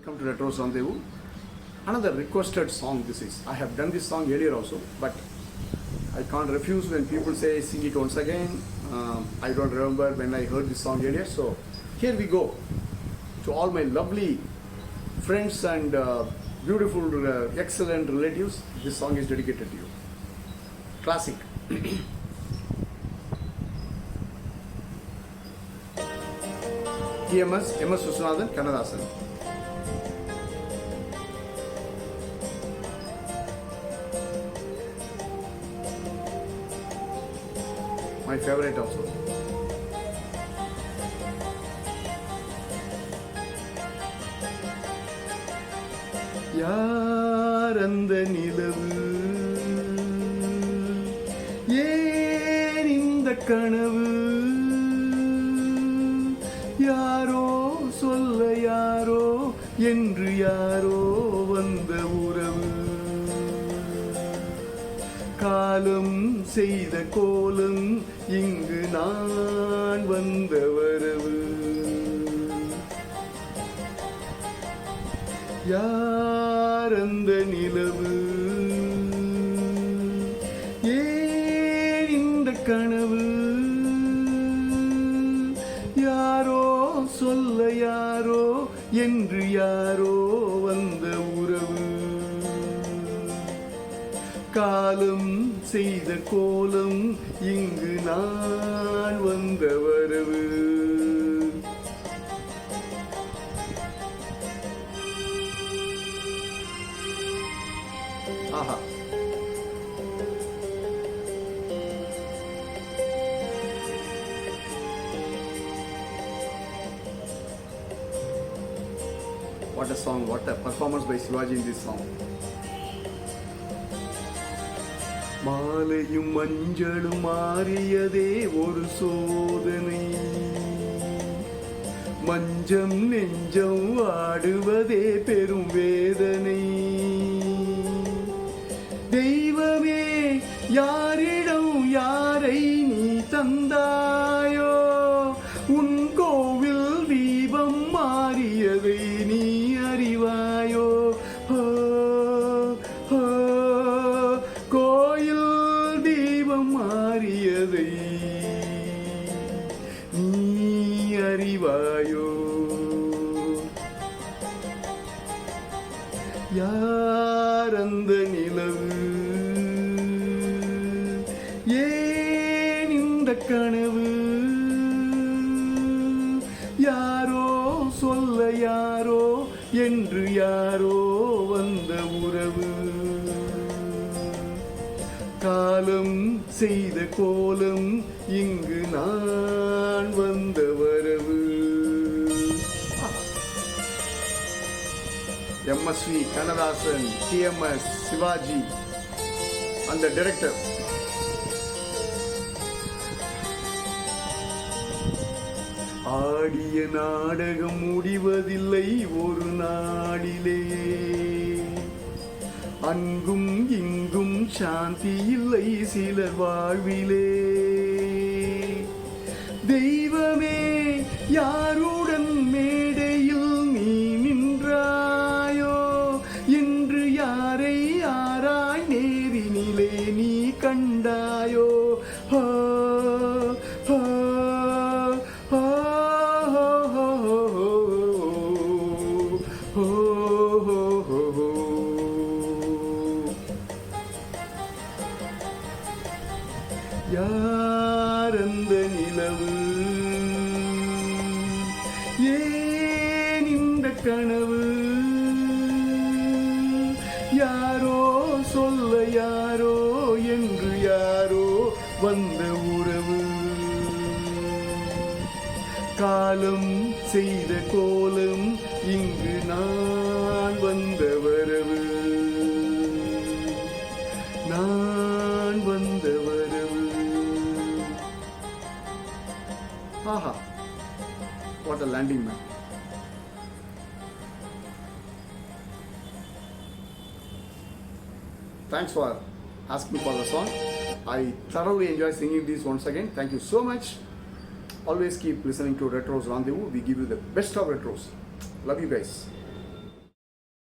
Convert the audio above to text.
welcome to Retros Rendezvous. Another requested song this is. I have done this song earlier also, but I can't refuse when people say sing it once again. I don't remember when I heard this song earlier, so here we go. To all my lovely friends and beautiful, excellent relatives, this song is dedicated to you. Classic. TMS, MS Viswanathan, Kannadasan. My favorite also. யார் அந்த நிலவு, ஏன் இந்த கனவு, யாரோ சொல்ல யாரோ என்று யாரோ வந்த உறவு, காலம் செய்த கோலம் இங்கு நான் வந்த வரவு, யார் அந்த நிலவு, ஏன் இந்த கனவு, யாரோ சொல்ல யாரோ என்று யாரோ வந்த உறவு, காலம் செய்த கோலம் இங்கு நான் வந்த வரவு. ஆஹா, what a song, what a performance by Shivaji in this song. மாலையும் மஞ்சளும் மாறியதே ஒரு சோதனை, மஞ்சம் நெஞ்சம் ஆடுவதே பெரும் வேதனை, தெய்வமே யாரிடம் யாரை நீ தந்தாயோ, உன் கோவில் தீபம் மாறியதை நீ அறிவாயோ, கோயில் தீபம் மாறியதை நீ அறிவாயோ, யார் அந்த நிலவு, ஏன் இந்த கனவு, யாரோ சொல்ல யாரோ என்று யாரோ வந்த உறவு, காலம் செய்த கோலம் இங்கு நான் வந்த வரவு. MSV Kannadasan, TMS Shivaji and the director. ஆடிய நாடகம் முடிவதில்லை ஒரு நாளிலே, அங்கும் இங்கும் சாந்தி இல்லை சிலர் வாழ்விலே, தெய்வமே யாருடன் மேடையில் நீ நின்றாயோ, இன்று யாரை யாராய் நேரினிலே நீ கண்டாயோ, யார் அந்த நிலவு, ஏன் இந்த கனவு, யாரோ சொல்ல யாரோ என்று யாரோ வந்த உறவு, காலம் செய்த கோலம் இங்கு நான் வந்த வரவு, நான் வந்த வரவு. Aha, what a landing, man. Thanks for asking for the song. I thoroughly enjoy singing this once again. Thank you so much. Always keep listening to Retros Rendezvous. We give you the best of retros. Love you guys.